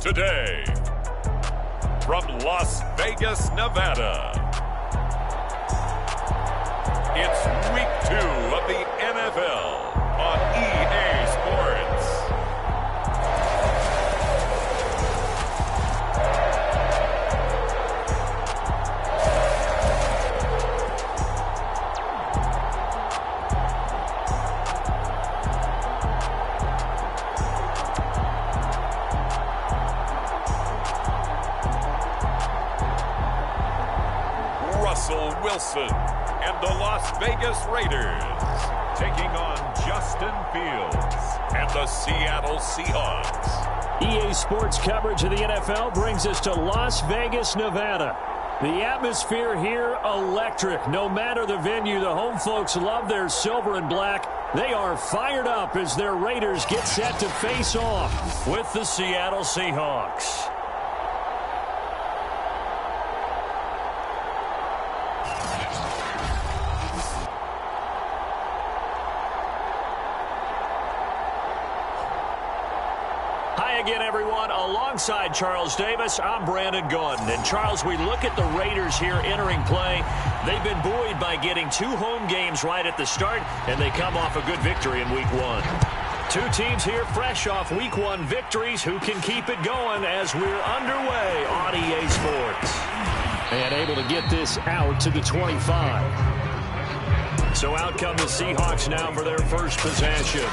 today, from Las Vegas, Nevada, it's Week 2 of the NFL on EA Sports. Russell Wilson and the Las Vegas Raiders taking on Justin Fields and the Seattle Seahawks. EA Sports coverage of the NFL brings us to Las Vegas, Nevada. The atmosphere here, electric. No matter the venue, the home folks love their silver and black. They are fired up as their Raiders get set to face off with the Seattle Seahawks. Again, everyone, alongside Charles Davis, I'm Brandon Gaudin. And Charles, we look at the Raiders here entering play. They've been buoyed by getting 2 home games right at the start, and they come off a good victory in Week 1. 2 teams here fresh off Week 1 victories. Who can keep it going as we're underway on EA Sports? And able to get this out to the 25. So out come the Seahawks now for their first possession.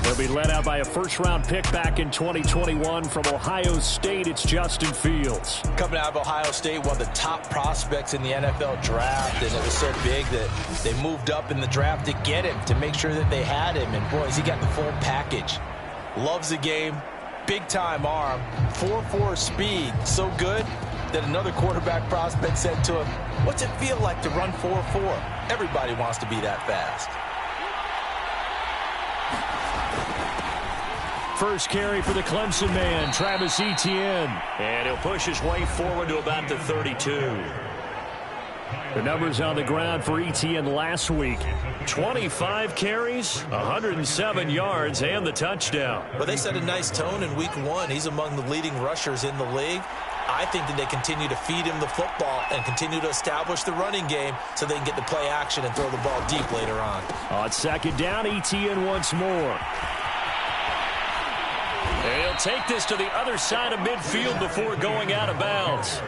They'll be led out by a first-round pick back in 2021 from Ohio State. It's Justin Fields. Coming out of Ohio State, one of the top prospects in the NFL draft, and it was so big that they moved up in the draft to get him, to make sure that they had him. And, boys, he got the full package. Loves the game, big-time arm, 4.4 speed, so good that another quarterback prospect said to him, "What's it feel like to run 4.4? Everybody wants to be that fast." First carry for the Clemson man, Travis Etienne. And he'll push his way forward to about the 32. The numbers on the ground for Etienne last week. 25 carries, 107 yards, and the touchdown. Well, they set a nice tone in Week 1. He's among the leading rushers in the league. I think that they continue to feed him the football and continue to establish the running game so they can get the play action and throw the ball deep later on. On second down, Etienne once more. And he'll take this to the other side of midfield before going out of bounds.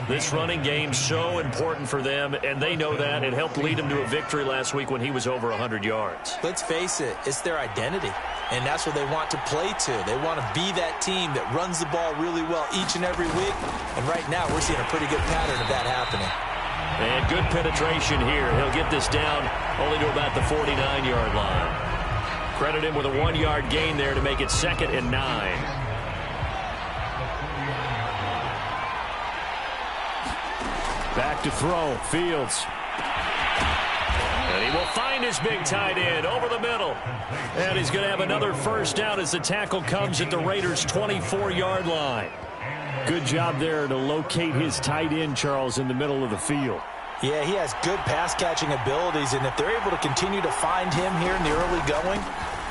This running game so important for them, and they know that. It helped lead them to a victory last week when he was over 100 yards. Let's face it, it's their identity, and that's what they want to play to. They want to be that team that runs the ball really well each and every week, and right now we're seeing a pretty good pattern of that happening. And good penetration here. He'll get this down only to about the 49-yard line. Credit him with a 1-yard gain there to make it 2nd and 9. Back to throw, Fields. And he will find his big tight end over the middle. And he's going to have another first down as the tackle comes at the Raiders' 24-yard line. Good job there to locate his tight end, Charles, in the middle of the field. Yeah, he has good pass-catching abilities, and if they're able to continue to find him here in the early going,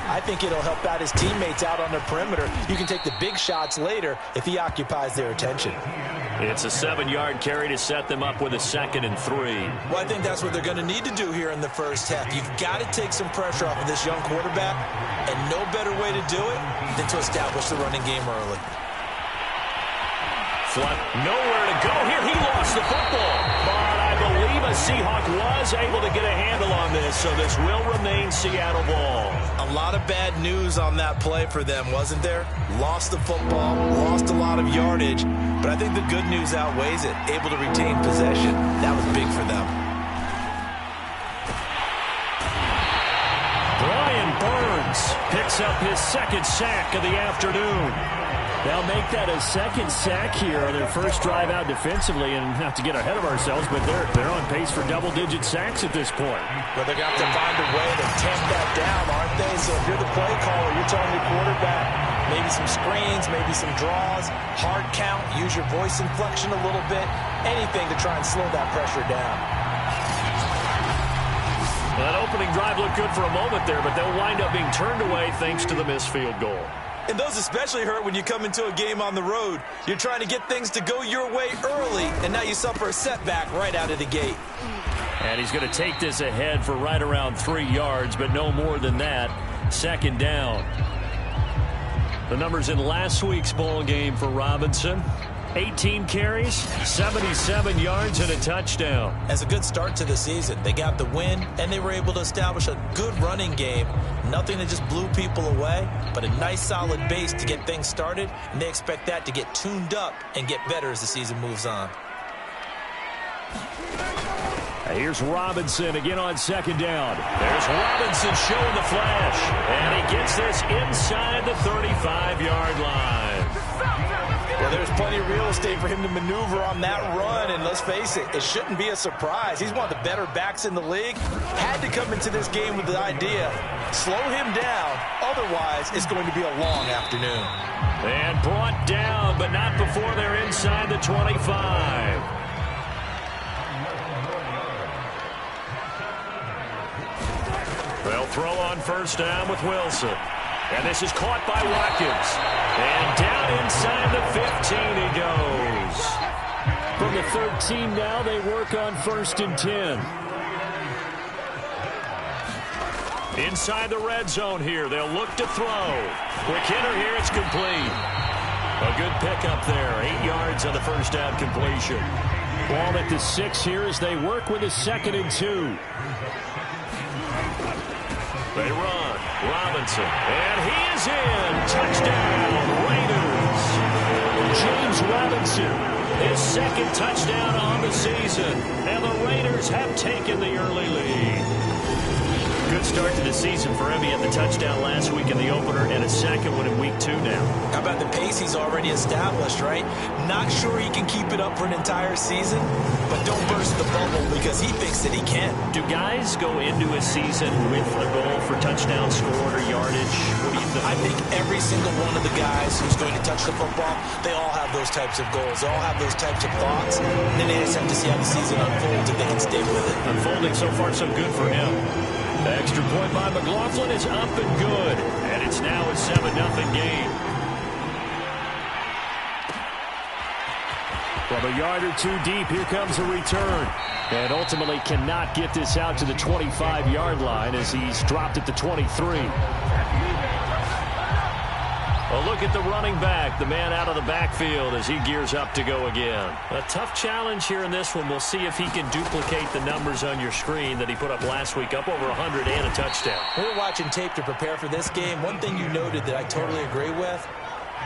I think it'll help out his teammates out on the perimeter. You can take the big shots later if he occupies their attention. It's a 7-yard carry to set them up with a 2nd and 3. Well, I think that's what they're going to need to do here in the first half. You've got to take some pressure off of this young quarterback, and no better way to do it than to establish the running game early. Flood, nowhere to go here. He lost the football. But I believe a Seahawk was able to get a handle on this, so this will remain Seattle ball. A lot of bad news on that play for them, wasn't there? Lost the football, lost a lot of yardage, but I think the good news outweighs it. Able to retain possession. That was big for them. Brian Burns picks up his 2nd sack of the afternoon. They'll make that a 2nd sack here on their first drive out defensively, and not to get ahead of ourselves, but they're on pace for double-digit sacks at this point. But they're going to have to find a way to tamp that down, aren't they? So if you're the play caller, you're telling your quarterback maybe some screens, maybe some draws, hard count, use your voice inflection a little bit, anything to try and slow that pressure down. That opening drive looked good for a moment there, but they'll wind up being turned away thanks to the missed field goal. And those especially hurt when you come into a game on the road. You're trying to get things to go your way early, and now you suffer a setback right out of the gate. And he's going to take this ahead for right around 3 yards, but no more than that. Second down. The numbers in last week's ball game for Robinson. 18 carries, 77 yards, and a touchdown. As a good start to the season, they got the win, and they were able to establish a good running game. Nothing that just blew people away, but a nice solid base to get things started, and they expect that to get tuned up and get better as the season moves on. Here's Robinson again on second down. There's Robinson showing the flash, and he gets this inside the 35-yard line. Well, there's plenty of real estate for him to maneuver on that run, and let's face it, it shouldn't be a surprise. He's one of the better backs in the league. Had to come into this game with the idea, slow him down, otherwise it's going to be a long afternoon. And brought down, but not before they're inside the 25. They'll throw on first down with Wilson. And this is caught by Watkins. And down inside the 15 he goes. From the 13 now, they work on first and 10. Inside the red zone here. They'll look to throw. Quick hitter here. It's complete. A good pickup there. 8 yards on the first down completion. Ball at the 6 here as they work with a second and 2. They run. Robinson. And he is in. Touchdown, Raiders. James Robinson, his second touchdown on the season. And the Raiders have taken the early lead. Good start to the season for him. He had the touchdown last week in the opener and a second one in week 2 now. How about the pace he's already established, right? Not sure he can keep it up for an entire season, but don't burst the bubble because he thinks that he can. Do guys go into a season with a goal for touchdown scored or yardage? What do you think? I think every single one of the guys who's going to touch the football, they all have those types of goals. They all have those types of thoughts. And then they just have to see how the season unfolds if they can stay with it. Unfolding so far so good for him. The extra point by McLaughlin is up and good. And it's now a 7-0 game. From a yard or 2 deep, here comes a return. And ultimately cannot get this out to the 25-yard line as he's dropped at the 23. A look at the running back, the man out of the backfield as he gears up to go again. A tough challenge here in this one. We'll see if he can duplicate the numbers on your screen that he put up last week, up over 100 and a touchdown. We're watching tape to prepare for this game. One thing you noted that I totally agree with,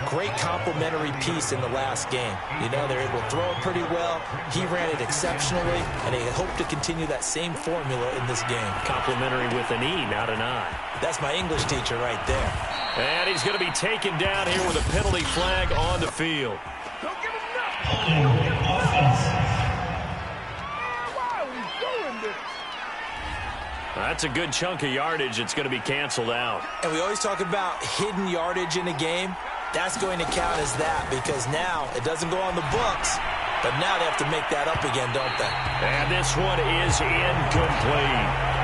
great complimentary piece in the last game. You know, they're able to throw it pretty well. He ran it exceptionally, and they hope to continue that same formula in this game. Complimentary with an E, not an I. That's my English teacher right there. And he's going to be taken down here with a penalty flag on the field. Don't give him nothing. Don't give him nothing. Why are we doing this? That's a good chunk of yardage. It's going to be canceled out. And we always talk about hidden yardage in a game. That's going to count as that because now it doesn't go on the books, but now they have to make that up again, don't they? And this one is incomplete.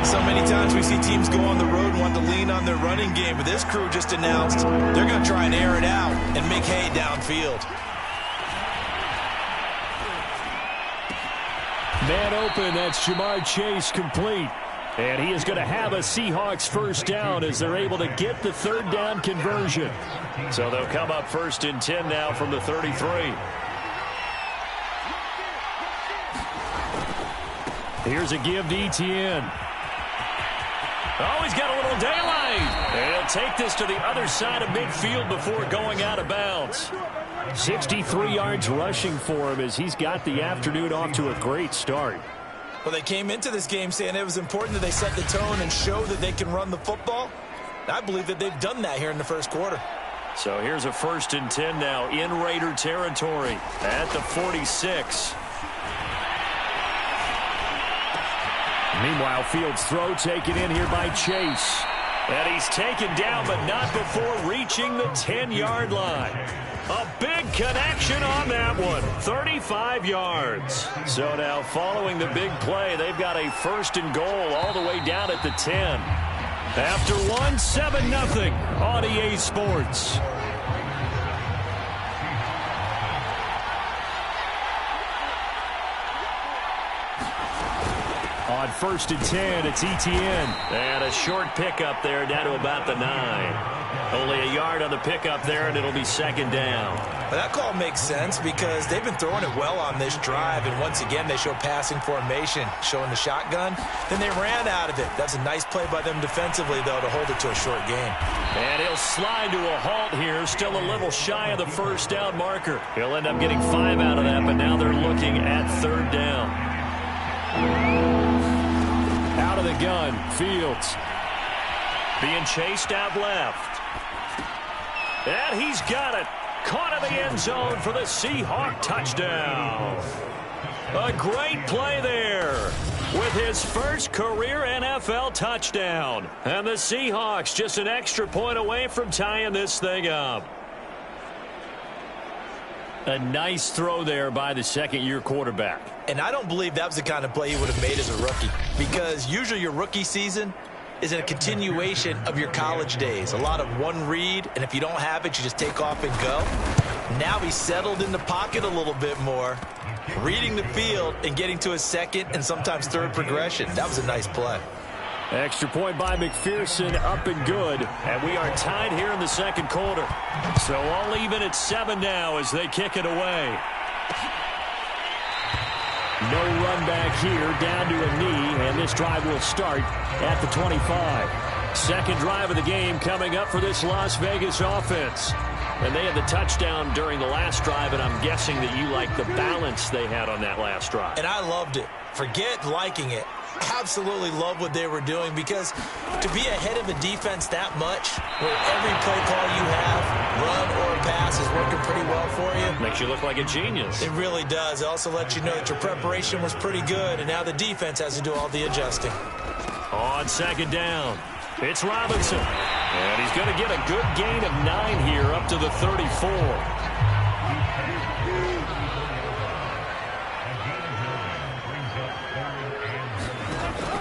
So many times we see teams go on the road and want to lean on their running game, but this crew just announced they're going to try and air it out and make hay downfield. Man open, that's Jamar Chase complete. And he is going to have a Seahawks first down as they're able to get the third down conversion. So they'll come up first and 10 now from the 33. Here's a give to Etienne. Oh, he's got a little daylight. And he'll take this to the other side of midfield before going out of bounds. 63 yards rushing for him as he's got the afternoon off to a great start. Well, they came into this game saying it was important that they set the tone and show that they can run the football. I believe that they've done that here in the first quarter. So here's a first and 10 now in Raider territory at the 46. Meanwhile, Fields' throw taken in here by Chase. And he's taken down, but not before reaching the 10-yard line. A big connection on that one. 35 yards. So now following the big play, they've got a first and goal all the way down at the 10. After one, 7-0 on EA Sports. On 1st and 10, it's Etienne. And a short pickup there down to about the 9. Only a yard on the pickup there, and it'll be 2nd down. Well, that call makes sense because they've been throwing it well on this drive, and once again they show passing formation, showing the shotgun. Then they ran out of it. That's a nice play by them defensively, though, to hold it to a short game. And he'll slide to a halt here, still a little shy of the 1st down marker. He'll end up getting 5 out of that, but now they're looking at 3rd down. Out of the gun, Fields. Being chased out left. And he's got it. Caught in the end zone for the Seahawk touchdown. A great play there with his first career NFL touchdown. And the Seahawks just an extra point away from tying this thing up. A nice throw there by the second-year quarterback. And I don't believe that was the kind of play he would have made as a rookie, because usually your rookie season is a continuation of your college days. A lot of one read, and if you don't have it, you just take off and go. Now he's settled in the pocket a little bit more, reading the field and getting to his 2nd and sometimes 3rd progression. That was a nice play. Extra point by McPherson, up and good. And we are tied here in the 2nd quarter. So all even at 7 now as they kick it away. No run back here, down to a knee, and this drive will start at the 25. 2nd drive of the game coming up for this Las Vegas offense. And they had the touchdown during the last drive, and I'm guessing that you like the balance they had on that last drive. And I loved it. Forget liking it. Absolutely love what they were doing, because to be ahead of a defense that much, where every play call you have, run or pass, is working pretty well for you. Makes you look like a genius. It really does. It also lets you know that your preparation was pretty good, and now the defense has to do all the adjusting. On 2nd down, it's Robinson. And he's going to get a good gain of 9 here up to the 34.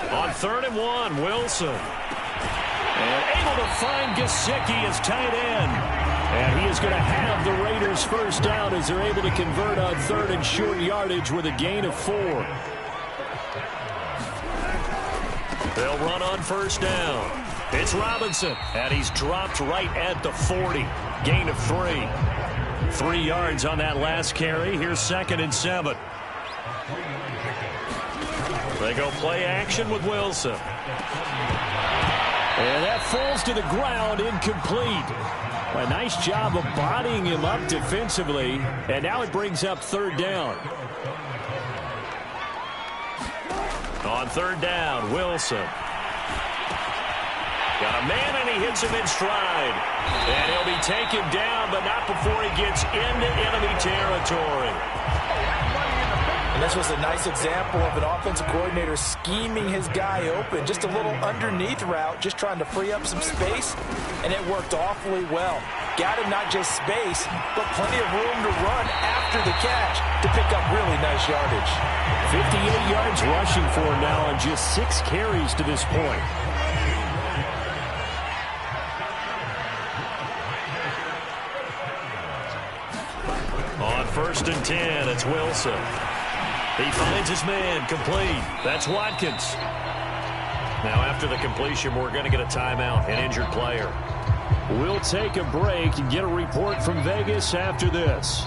On 3rd and 1, Wilson. And able to find Gesicki as tight end. And he is going to have the Raiders' 1st down as they're able to convert on 3rd and short yardage with a gain of 4. They'll run on 1st down. It's Robinson, and he's dropped right at the 40. Gain of 3. 3 yards on that last carry. Here's 2nd and 7. They go play action with Wilson. And that falls to the ground, incomplete. A nice job of bodying him up defensively. And now it brings up 3rd down. On 3rd down, Wilson. Got a man, and he hits him in stride. And he'll be taken down, but not before he gets into enemy territory. And this was a nice example of an offensive coordinator scheming his guy open. Just a little underneath route, just trying to free up some space, and it worked awfully well. Got him not just space, but plenty of room to run after the catch to pick up really nice yardage. 58 yards rushing for him now on just 6 carries to this point. On 1st and 10, it's Wilson. He finds his man, complete. That's Watkins. Now after the completion, we're going to get a timeout, an injured player. We'll take a break and get a report from Vegas after this.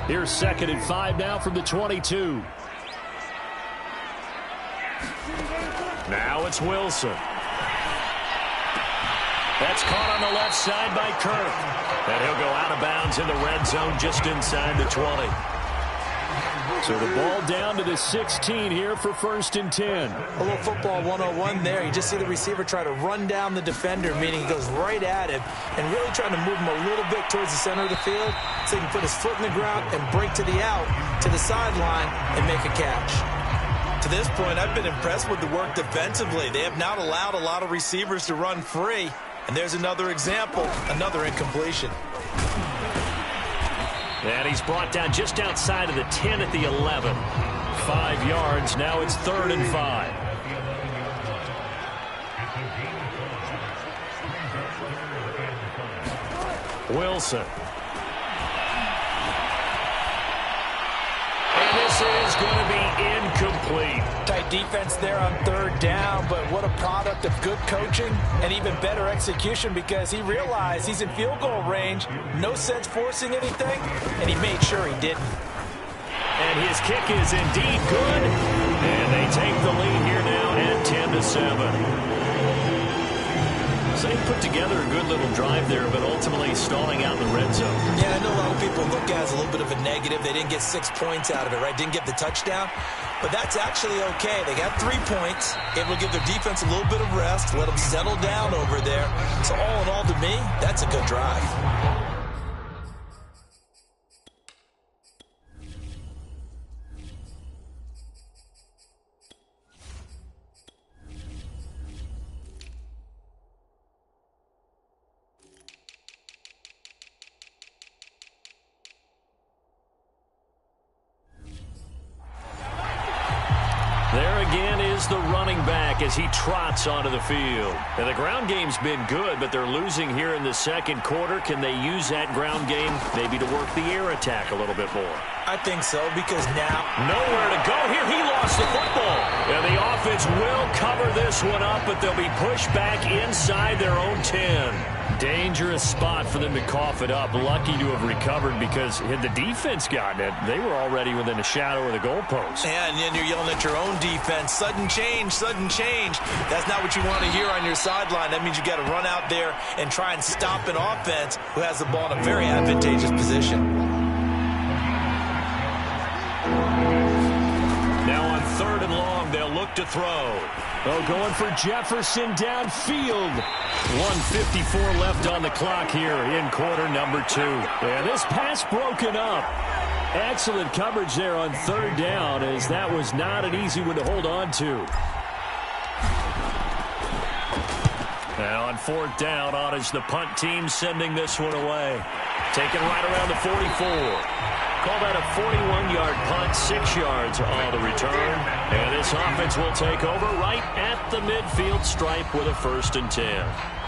Here's 2nd and 5 now from the 22. Now it's Wilson. That's caught on the left side by Kirk. And he'll go out of bounds in the red zone just inside the 20. So the ball down to the 16 here for 1st and 10. A little football 101 there. You just see the receiver try to run down the defender, meaning he goes right at him and really trying to move him a little bit towards the center of the field so he can put his foot in the ground and break to the out, to the sideline, and make a catch. To this point, I've been impressed with the work defensively. They have not allowed a lot of receivers to run free. And there's another example, another incompletion. And he's brought down just outside of the 10 at the 11. 5 yards. Now it's 3rd and 5. Wilson. And this is going to be incomplete. Tight defense there on 3rd down, but what a product of good coaching and even better execution, because he realized he's in field goal range. No sense forcing anything, and he made sure he didn't. And his kick is indeed good. And they take the lead here now at 10-7. So they put together a good little drive there, but ultimately stalling out in the red zone. Yeah, I know a lot of people look at it as a little bit of a negative. They didn't get 6 points out of it, right? Didn't get the touchdown. But that's actually okay. They got 3 points. It will give their defense a little bit of rest, let them settle down over there. So all in all, to me, that's a good drive. There again is the running back as he trots onto the field. And the ground game's been good, but they're losing here in the second quarter. Can they use that ground game maybe to work the air attack a little bit more? I think so, because now nowhere to go here. He lost the football. And the offense will cover this one up, but they'll be pushed back inside their own 10. Dangerous spot for them to cough it up. Lucky to have recovered, because had the defense gotten it, they were already within a shadow of the goalpost. Yeah, and then you're yelling at your own defense. Sudden change, sudden change. That's not what you want to hear on your sideline. That means you got to run out there and try and stop an offense who has the ball in a very advantageous position. Now on 3rd and long, they'll look to throw. Oh, going for Jefferson downfield. 1:54 left on the clock here in quarter number 2. And this pass broken up. Excellent coverage there on 3rd down, as that was not an easy one to hold on to. Now on 4th down, on is the punt team sending this one away. Taken right around the 44. Call that a 41-yard punt, 6 yards on the return. And this offense will take over right at the midfield stripe with a 1st and 10.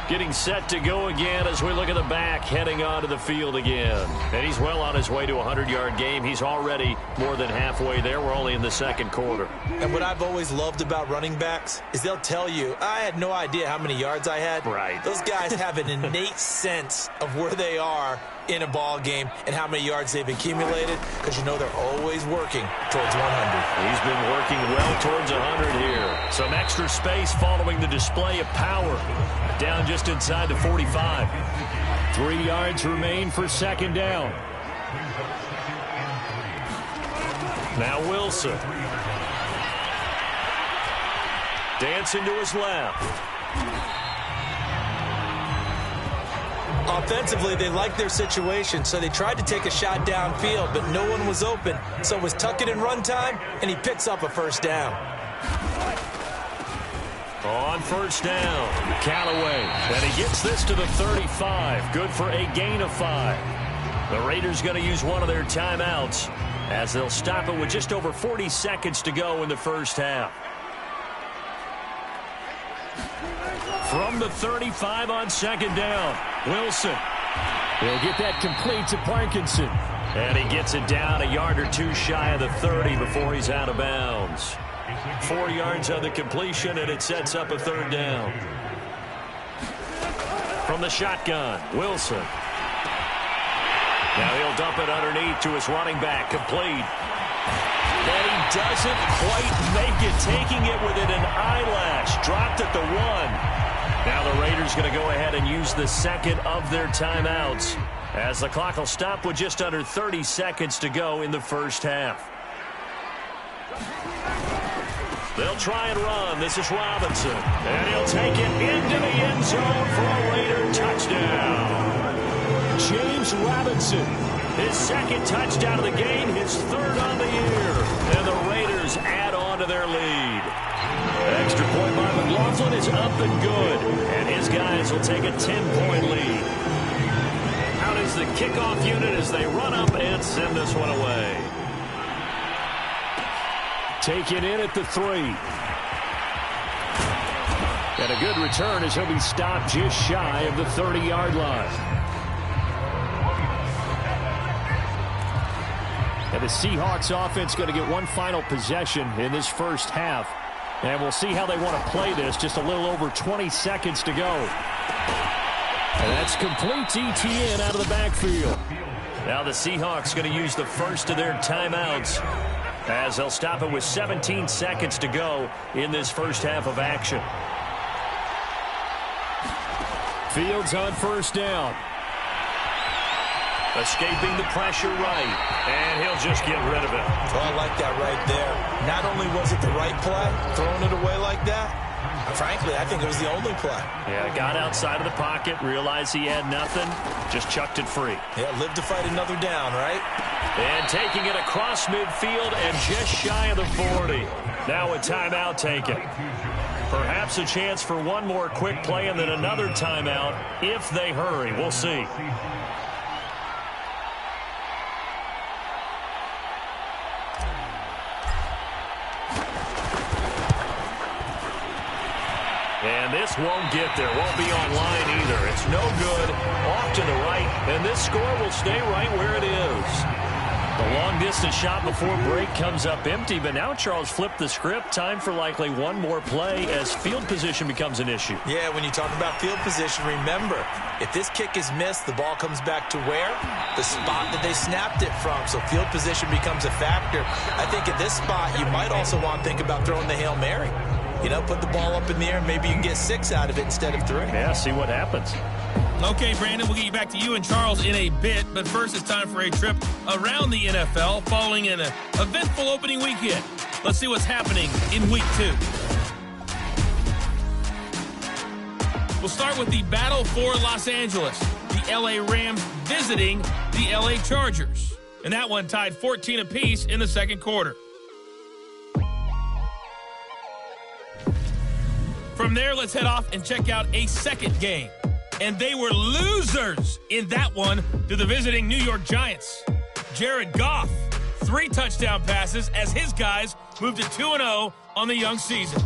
Getting set to go again as we look at the back, heading onto the field again. And he's well on his way to a 100-yard game. He's already more than halfway there. We're only in the second quarter. And what I've always loved about running backs is they'll tell you, I had no idea how many yards I had. Right. Those guys have an innate sense of where they are in a ball game and how many yards they've accumulated, because you know they're always working towards 100. He's been working well towards 100 here. Some extra space following the display of power. Down just inside the 45. 3 yards remain for 2nd down. Now Wilson. Dancing to his left. Offensively, they liked their situation, so they tried to take a shot downfield, but no one was open. So it was tuck it in run time, and he picks up a 1st down. On 1st down, Callaway. And he gets this to the 35. Good for a gain of 5. The Raiders going to use one of their timeouts as they'll stop it with just over 40 seconds to go in the 1st half. From the 35 on 2nd down, Wilson. He'll get that complete to Parkinson. And he gets it down a yard or 2 shy of the 30 before he's out of bounds. 4 yards on the completion, and it sets up a 3rd down. From the shotgun, Wilson. Now he'll dump it underneath to his running back, complete. And he doesn't quite make it, taking it within an eyelash. Dropped at the 1. Now the Raiders going to go ahead and use the 2nd of their timeouts, as the clock will stop with just under 30 seconds to go in the 1st half. They'll try and run. This is Robinson. And he'll take it into the end zone for a Raider touchdown. James Robinson, his 2nd touchdown of the game, his 3rd on the year. And the Raiders add on to their lead. Extra point by McLaughlin is up and good. And his guys will take a 10-point lead. Out is is the kickoff unit as they run up and send this one away. Taken in at the 3. And a good return as he'll be stopped just shy of the 30-yard line. And the Seahawks offense going to get one final possession in this first half. And we'll see how they want to play this. Just a little over 20 seconds to go. And that's complete ETN out of the backfield. Now the Seahawks going to use the first of their timeouts as they'll stop it with 17 seconds to go in this first half of action. Fields on first down. Escaping the pressure right. And he'll just get rid of it. Oh, I like that right there. Not only was it the right play, throwing it away like that, frankly, I think it was the only play. Yeah, got outside of the pocket, realized he had nothing, just chucked it free. Yeah, live to fight another down, right? And taking it across midfield and just shy of the 40. Now a timeout taken. Perhaps a chance for one more quick play and then another timeout if they hurry. We'll see. And this won't get there. Won't be online either. It's no good. Off to the right. And this score will stay right where it is. The long-distance shot before break comes up empty. But now Charles flipped the script. Time for likely one more play as field position becomes an issue. Yeah, when you talk about field position, remember, if this kick is missed, the ball comes back to where? The spot that they snapped it from. So field position becomes a factor. I think at this spot, you might also want to think about throwing the Hail Mary. You know, put the ball up in the air, and maybe you can get 6 out of it instead of 3. Yeah, see what happens. Okay, Brandon, we'll get you back to you and Charles in a bit, but first it's time for a trip around the NFL following an eventful opening weekend. Let's see what's happening in Week 2. We'll start with the battle for Los Angeles. The L.A. Rams visiting the L.A. Chargers. And that one tied 14 apiece in the second quarter. From there, let's head off and check out a second game. And they were losers in that one to the visiting New York Giants. Jared Goff, 3 touchdown passes as his guys moved to 2-0 on the young season.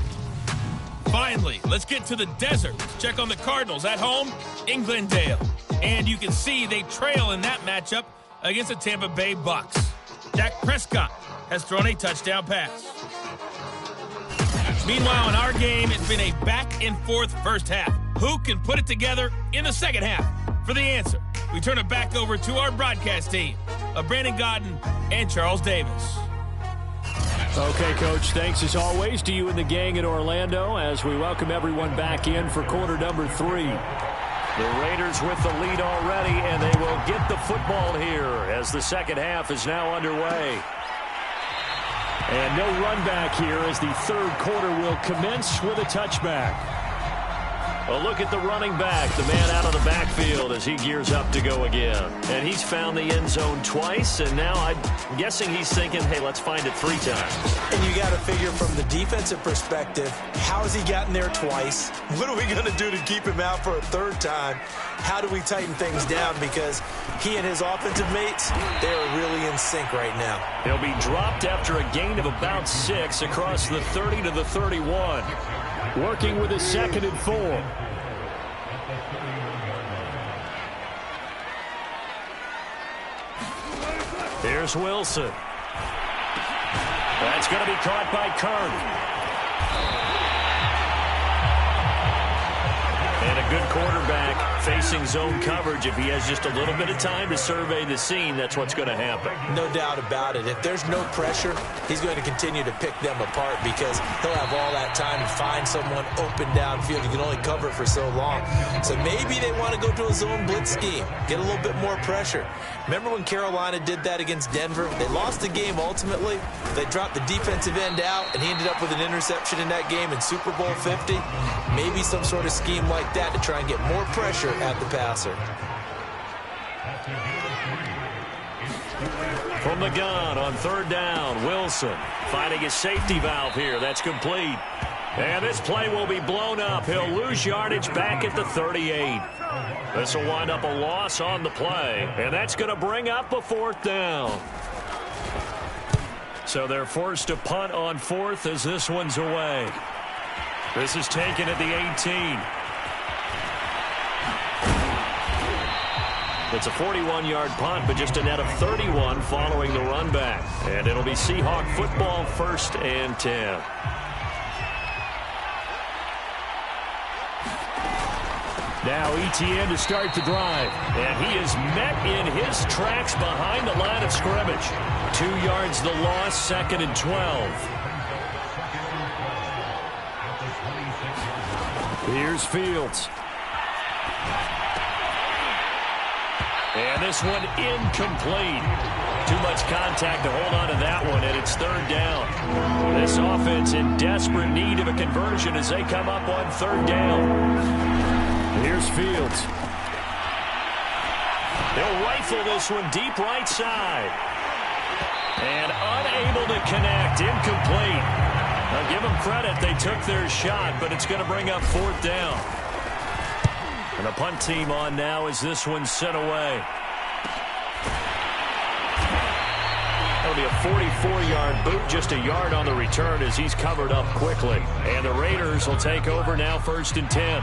Finally, let's get to the desert. Check on the Cardinals at home in Glendale. And you can see they trail in that matchup against the Tampa Bay Bucks. Dak Prescott has thrown a touchdown pass. Meanwhile, in our game, it's been a back-and-forth first half. Who can put it together in the second half? For the answer, we turn it back over to our broadcast team of Brandon Gaudin and Charles Davis. Okay, Coach, thanks as always to you and the gang in Orlando as we welcome everyone back in for quarter number 3. The Raiders with the lead already, and they will get the football here as the second half is now underway. And no run back here as the third quarter will commence with a touchback. A look at the running back, the man out of the backfield as he gears up to go again. And he's found the end zone twice, and now I'm guessing he's thinking, hey, let's find it 3 times. And you got to figure from the defensive perspective, how has he gotten there twice? What are we going to do to keep him out for a 3rd time? How do we tighten things down? Because he and his offensive mates, they are really in sync right now. He'll be dropped after a gain of about 6 across the 30 to the 31. Working with a 2nd and 4. Here's Wilson. That's going to be caught by Kirk. And a good quarterback facing zone coverage. If he has just a little bit of time to survey the scene, that's what's going to happen. No doubt about it. If there's no pressure, he's going to continue to pick them apart because he'll have all that time to find someone open downfield. You can only cover for so long. So maybe they want to go to a zone blitz scheme, get a little bit more pressure. Remember when Carolina did that against Denver? They lost the game ultimately. They dropped the defensive end out, and he ended up with an interception in that game in Super Bowl 50. Maybe some sort of scheme like that to try and get more pressure at the passer. From the gun on 3rd down, Wilson finding his safety valve here. That's complete. And this play will be blown up. He'll lose yardage back at the 38. This will wind up a loss on the play, and that's going to bring up a 4th down. So they're forced to punt on 4th as this one's away. This is taken at the 18. It's a 41-yard punt, but just a net of 31 following the run back. And it'll be Seahawk football, 1st and 10. Now ETN to start the drive. And he is met in his tracks behind the line of scrimmage. 2 yards the loss, 2nd and 12. Here's Fields. And this one incomplete. Too much contact to hold on to that one, and it's 3rd down. This offense in desperate need of a conversion as they come up on 3rd down. Here's Fields. They'll rifle this one deep right side. And unable to connect, incomplete. Now give them credit, they took their shot, but it's going to bring up 4th down. And the punt team on now as this one's sent away. That'll be a 44-yard boot, just a yard on the return as he's covered up quickly. And the Raiders will take over now, 1st and 10.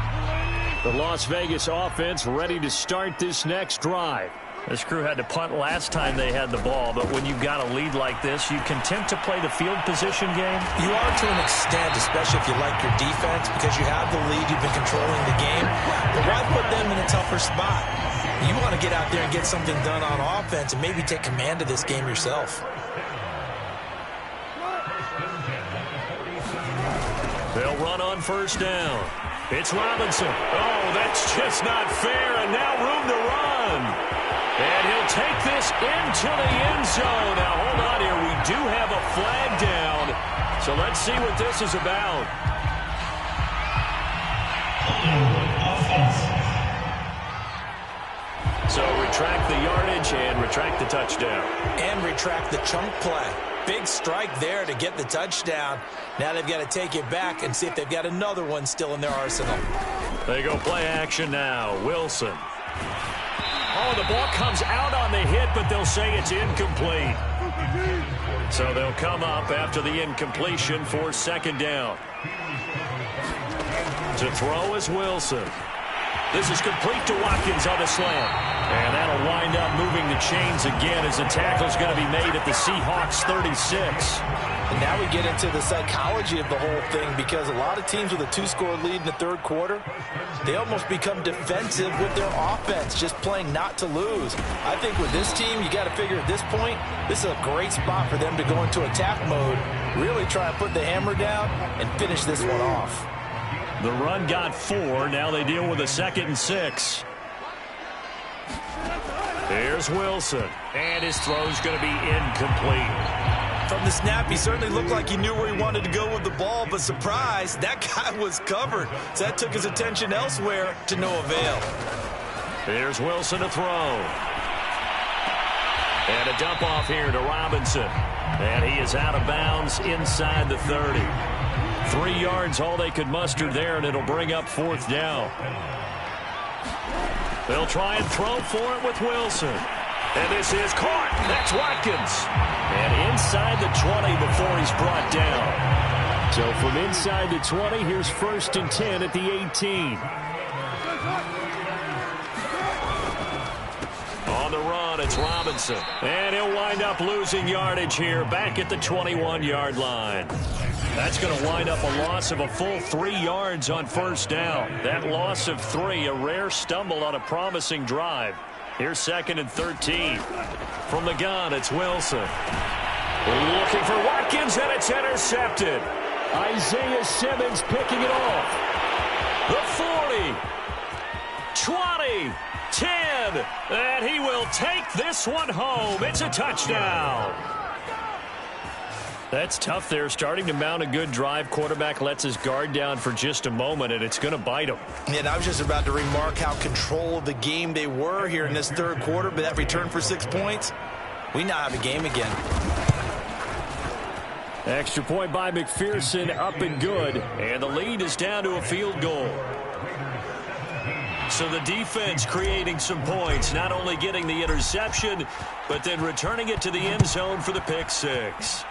The Las Vegas offense ready to start this next drive. This crew had to punt last time they had the ball, but when you've got a lead like this, you content to play the field position game? You are to an extent, especially if you like your defense, because you have the lead, you've been controlling the game. But why put them in a tougher spot? You want to get out there and get something done on offense and maybe take command of this game yourself. They'll run on 1st down. It's Robinson. Oh, that's just not fair, and now room to run. And he'll take this into the end zone. Now, hold on here. We do have a flag down. So let's see what this is about. So retract the yardage and retract the touchdown. And retract the chunk play. Big strike there to get the touchdown. Now they've got to take it back and see if they've got another one still in their arsenal. They go play action now. Wilson. Oh, the ball comes out on the hit, but they'll say it's incomplete. So they'll come up after the incompletion for 2nd down. To throw is Wilson. This is complete to Watkins on the slant. And that'll wind up moving the chains again as the tackle's going to be made at the Seahawks 36. And now we get into the psychology of the whole thing, because a lot of teams with a 2-score lead in the 3rd quarter, they almost become defensive with their offense, just playing not to lose. I think with this team, you got to figure at this point, this is a great spot for them to go into attack mode, really try to put the hammer down and finish this one off. The run got 4. Now they deal with a 2nd and 6. Here's Wilson. And his throw's going to be incomplete. From the snap, he certainly looked like he knew where he wanted to go with the ball, but surprise, that guy was covered. So that took his attention elsewhere to no avail. Here's Wilson to throw. And a dump off here to Robinson. And he is out of bounds inside the 30. 3 yards all they could muster there, and it'll bring up 4th down. They'll try and throw for it with Wilson. And this is caught. That's Watkins. And inside the 20 before he's brought down. So from inside the 20, here's 1st and 10 at the 18. On the run, it's Robinson. And he'll wind up losing yardage here back at the 21-yard line. That's going to wind up a loss of a full 3 yards on 1st down. That loss of 3, a rare stumble on a promising drive. Here's 2nd and 13. From the gun, it's Wilson. Looking for Watkins, and it's intercepted. Isaiah Simmons picking it off. The 40, 20, 10, and he will take this one home. It's a touchdown. That's tough there, starting to mount a good drive. Quarterback lets his guard down for just a moment, and it's going to bite him. And I was just about to remark how control of the game they were here in this 3rd quarter, but that return for 6 points, we now have a game again. Extra point by McPherson, up and good. And the lead is down to a field goal. So the defense creating some points, not only getting the interception, but then returning it to the end zone for the pick six.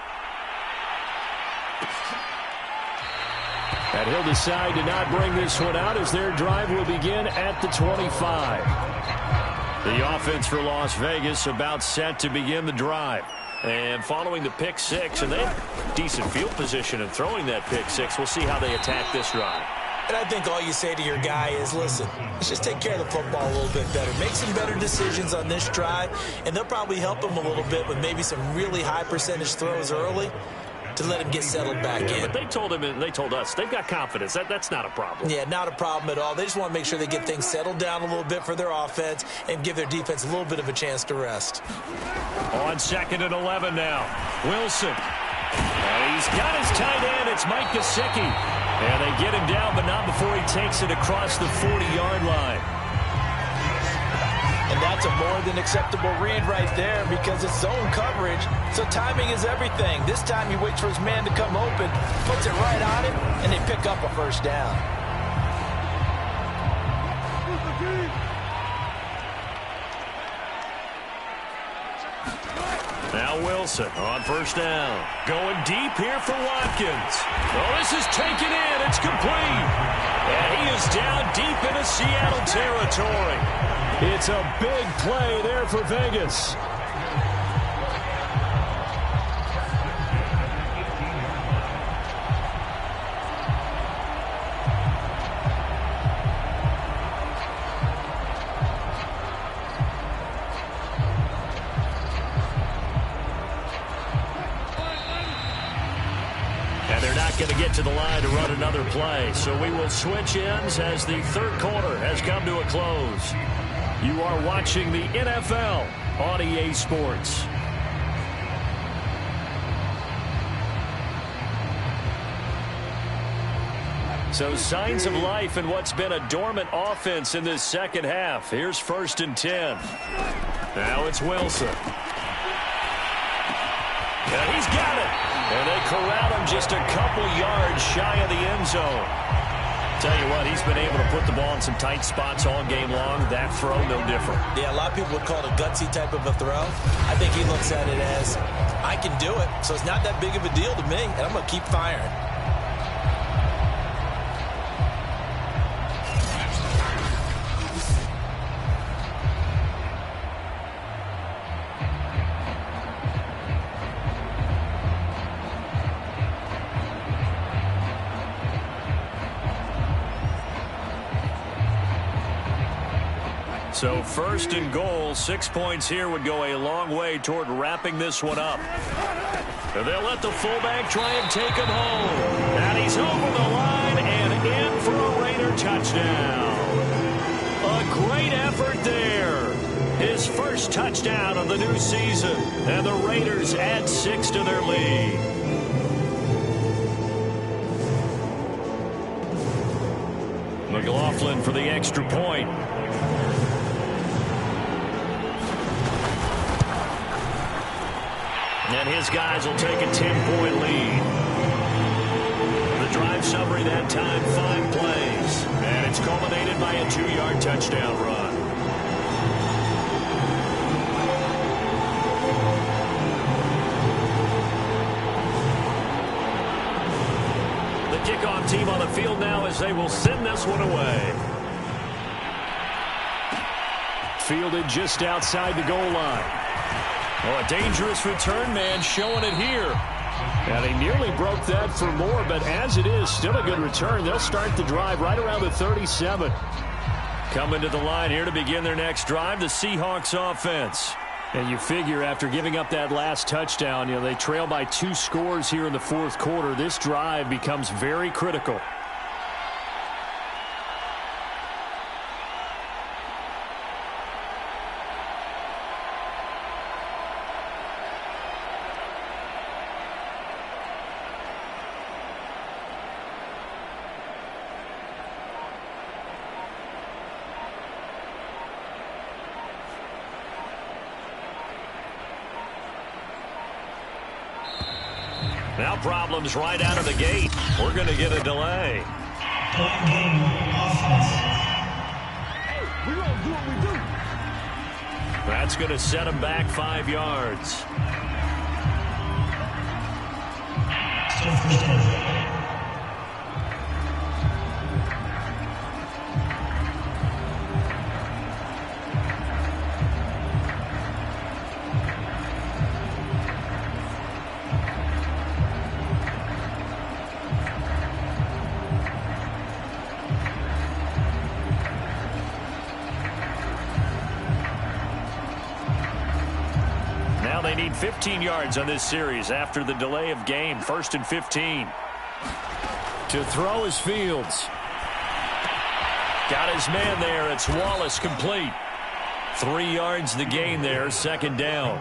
And he'll decide to not bring this one out as their drive will begin at the 25. The offense for Las Vegas about set to begin the drive. And following the pick six, and they have decent field position in throwing that pick six. We'll see how they attack this drive. And I think all you say to your guy is, listen, let's just take care of the football a little bit better. Make some better decisions on this drive, and they'll probably help him a little bit with maybe some really high percentage throws early to let him get settled back in. But they told him and they told us they've got confidence. That's not a problem. Yeah, not a problem at all. They just want to make sure they get things settled down a little bit for their offense and give their defense a little bit of a chance to rest. On 2nd and 11 now. Wilson. And he's got his tight end. It's Mike Gesicki. And they get him down, but not before he takes it across the 40-yard line. And that's a more than acceptable read right there because it's zone coverage, so timing is everything. This time he waits for his man to come open, puts it right on him, and they pick up a first down. Now Wilson on first down. Going deep here for Watkins. Oh, this is taken in. It's complete. And he is down deep into Seattle territory. It's a big play there for Vegas. Going to get to the line to run another play. So we will switch ends as the third quarter has come to a close. You are watching the NFL on EA Sports. So signs of life in what's been a dormant offense in this second half. Here's 1st and 10. Now it's Wilson. And he's got it. And they corral him just a couple yards shy of the end zone. Tell you what, he's been able to put the ball in some tight spots all game long. That throw, no different. Yeah, a lot of people would call it a gutsy type of a throw. I think he looks at it as, I can do it, so it's not that big of a deal to me, and I'm going to keep firing. So 1st and goal, 6 points here would go a long way toward wrapping this one up. And they'll let the fullback try and take him home. And he's over the line and in for a Raider touchdown. A great effort there. His first touchdown of the new season. And the Raiders add 6 to their lead. McLaughlin for the extra point. And his guys will take a 10-point lead. The drive summary that time, 5 plays. And it's culminated by a 2-yard touchdown run. The kickoff team on the field now as they will send this one away. Fielded just outside the goal line. Oh, a dangerous return man showing it here. And he nearly broke that for more, but as it is, still a good return. They'll start the drive right around the 37. Coming to the line here to begin their next drive, the Seahawks offense. And you figure after giving up that last touchdown, they trail by 2 scores here in the 4th quarter. This drive becomes very critical. Now problems right out of the gate. We're going to get a delay. We're going to do what we do. That's going to set him back 5 yards. They need 15 yards on this series after the delay of game. 1st and 15. To throw is Fields. Got his man there. It's Wallace, complete. 3 yards the gain there, 2nd down.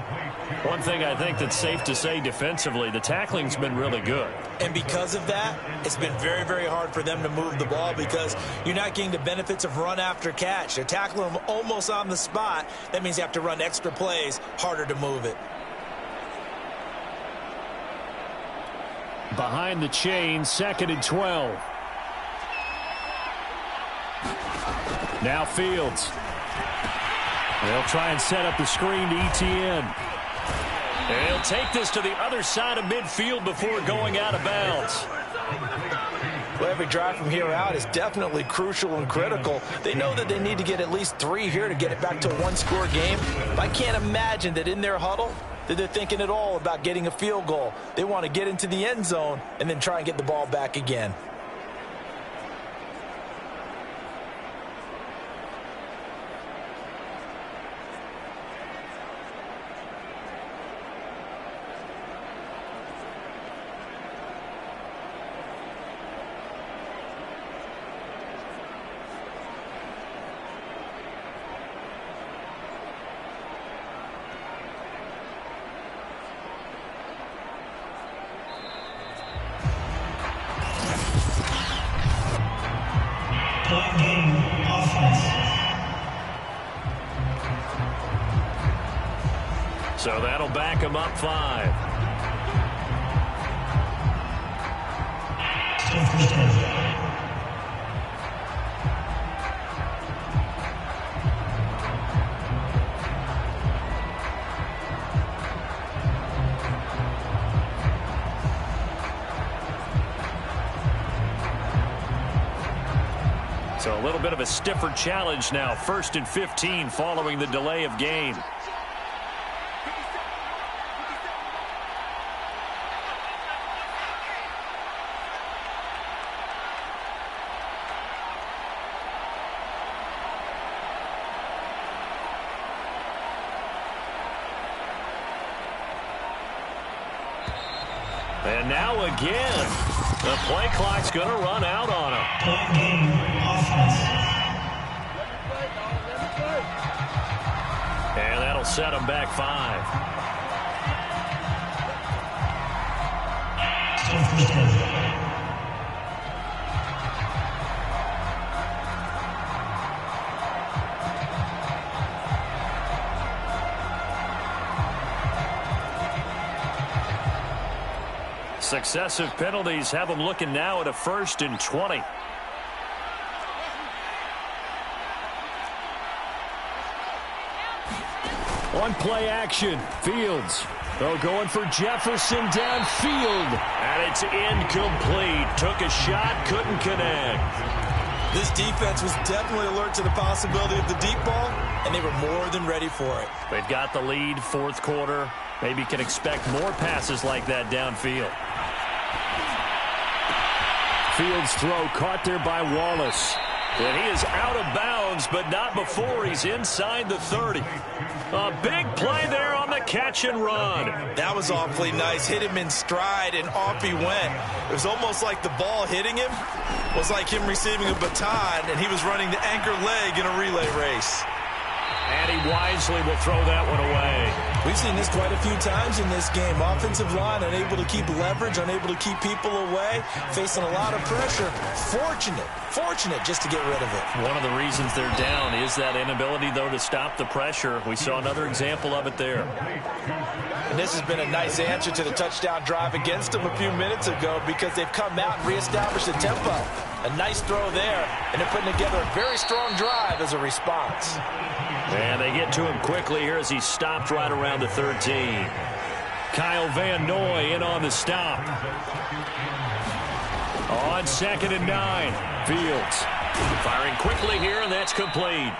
One thing I think that's safe to say defensively, the tackling's been really good. And because of that, it's been very, very hard for them to move the ball because you're not getting the benefits of run after catch. They're tackling them almost on the spot. That means you have to run extra plays, harder to move it. Behind the chain, 2nd and 12. Now Fields. They'll try and set up the screen to ETN. And he'll take this to the other side of midfield before going out of bounds. Well, every drive from here out is definitely crucial and critical. They know that they need to get at least 3 here to get it back to a one-score game. But I can't imagine that in their huddle that they're thinking at all about getting a field goal. They want to get into the end zone and then try and get the ball back again. So that'll back him up 5. So a little bit of a stiffer challenge now. 1st and 15 following the delay of game. And now again, the play clock's going to run out on him. And that'll set him back 5. Successive penalties have them looking now at a 1st and 20. One play action. Fields. They're going for Jefferson downfield. And it's incomplete. Took a shot, couldn't connect. This defense was definitely alert to the possibility of the deep ball, and they were more than ready for it. They've got the lead, 4th quarter. Maybe can expect more passes like that downfield. Fields' throw caught there by Wallace. And he is out of bounds, but not before he's inside the 30. A big play there on the catch and run. That was awfully nice. Hit him in stride, and off he went. It was almost like the ball hitting him was like him receiving a baton, and he was running the anchor leg in a relay race. And he wisely will throw that one away. We've seen this quite a few times in this game. Offensive line unable to keep leverage, unable to keep people away, facing a lot of pressure. Fortunate just to get rid of it. One of the reasons they're down is that inability, though, to stop the pressure. We saw another example of it there. And this has been a nice answer to the touchdown drive against them a few minutes ago because they've come out and reestablished the tempo. A nice throw there, and they're putting together a very strong drive as a response. And they get to him quickly here as he's stopped right around the 13. Kyle Van Noy in on the stop. On 2nd and 9, Fields firing quickly here, and that's complete.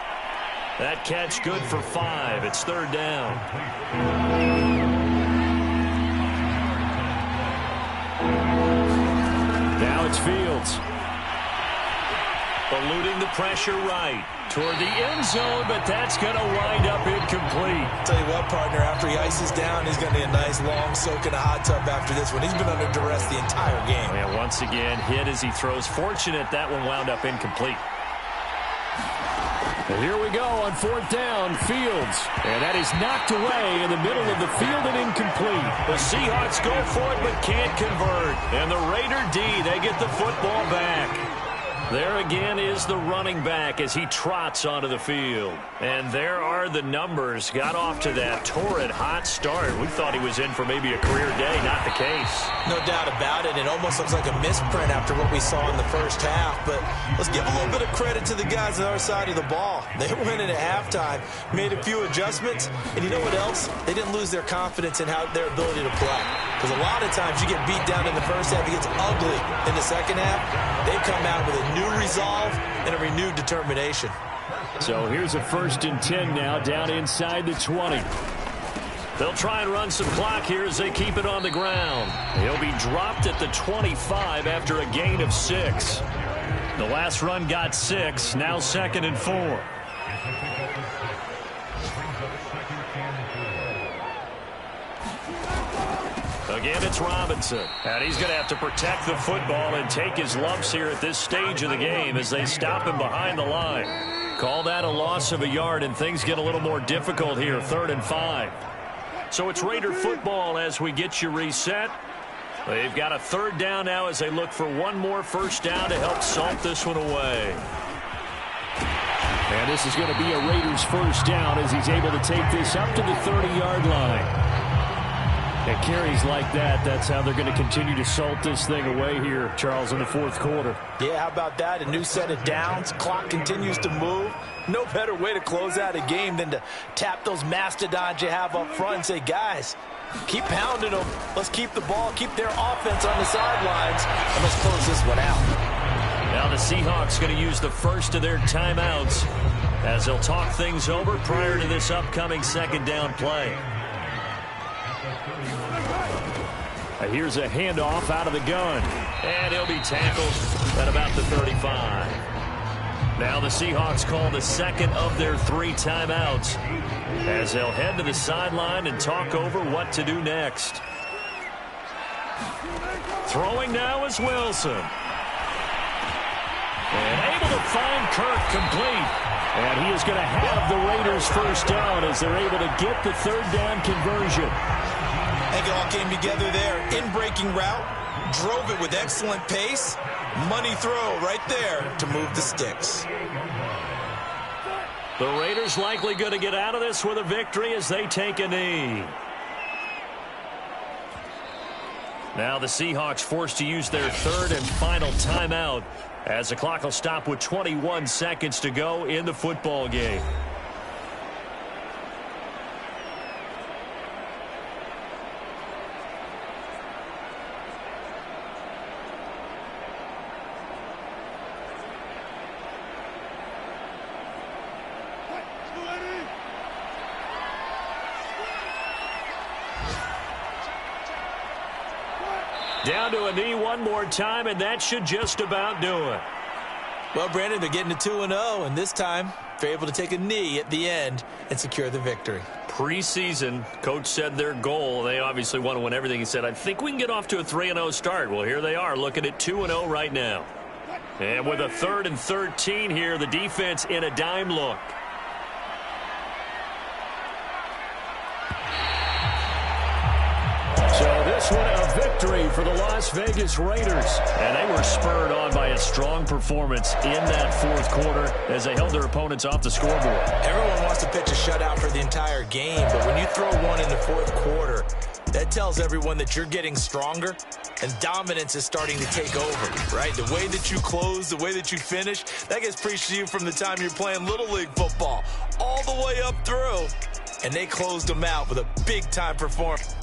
That catch good for 5. It's 3rd down. Now it's Fields. Eluding the pressure right toward the end zone, but that's going to wind up incomplete. Tell you what, partner, after he ices down, he's going to need a nice long soak in a hot tub after this one. He's been under duress the entire game. And once again, hit as he throws. Fortunate that one wound up incomplete. And here we go on 4th down, Fields. And that is knocked away in the middle of the field and incomplete. The Seahawks go for it but can't convert. And the Raider D, they get the football back. There again is the running back as he trots onto the field. And there are the numbers. Got off to that torrid hot start. We thought he was in for maybe a career day. Not the case. No doubt about it. It almost looks like a misprint after what we saw in the first half. But let's give a little bit of credit to the guys on our side of the ball. They went in at halftime, made a few adjustments. And you know what else? They didn't lose their confidence in their ability to play. Because a lot of times you get beat down in the first half. It gets ugly in the second half. They've come out with a new resolve and a renewed determination. So here's a 1st and 10 now down inside the 20. They'll try and run some clock here as they keep it on the ground. He'll be dropped at the 25 after a gain of 6. The last run got 6. Now 2nd and 4. Again, it's Robinson. And he's going to have to protect the football and take his lumps here at this stage of the game as they stop him behind the line. Call that a loss of a yard, and things get a little more difficult here, 3rd and 5. So it's Raider football as we get you reset. They've got a 3rd down now as they look for one more 1st down to help salt this one away. And this is going to be a Raiders 1st down as he's able to take this up to the 30-yard line. And carries like that, that's how they're going to continue to salt this thing away here, Charles, in the 4th quarter. Yeah, how about that? A new set of downs. Clock continues to move. No better way to close out a game than to tap those mastodons you have up front and say, guys, keep pounding them. Let's keep the ball, keep their offense on the sidelines, and let's close this one out. Now the Seahawks going to use the first of their timeouts as they'll talk things over prior to this upcoming 2nd down play. Here's a handoff out of the gun. And he'll be tackled at about the 35. Now the Seahawks call the 2nd of their 3 timeouts as they'll head to the sideline and talk over what to do next. Throwing now is Wilson. And able to find Kirk complete. And he is going to have the Raiders 1st down as they're able to get the 3rd down conversion. I think it all came together there. In-breaking route, drove it with excellent pace. Money throw right there to move the sticks. The Raiders likely going to get out of this with a victory as they take a knee. Now the Seahawks forced to use their 3rd and final timeout as the clock will stop with 21 seconds to go in the football game. Down to a knee one more time, and that should just about do it. Well, Brandon, they're getting to 2-0, and this time they're able to take a knee at the end and secure the victory. Preseason, coach said their goal, they obviously want to win everything. He said, I think we can get off to a 3-0 start. Well, here they are looking at 2-0 right now. And with a 3rd and 13 here, the defense in a dime look. this one a victory for the Las Vegas Raiders. And they were spurred on by a strong performance in that fourth quarter as they held their opponents off the scoreboard. Everyone wants to pitch a shutout for the entire game, but when you throw one in the fourth quarter, that tells everyone that you're getting stronger and dominance is starting to take over, right? The way that you close, the way that you finish, that gets preached to you from the time you're playing Little League football all the way up through. And they closed them out with a big-time performance.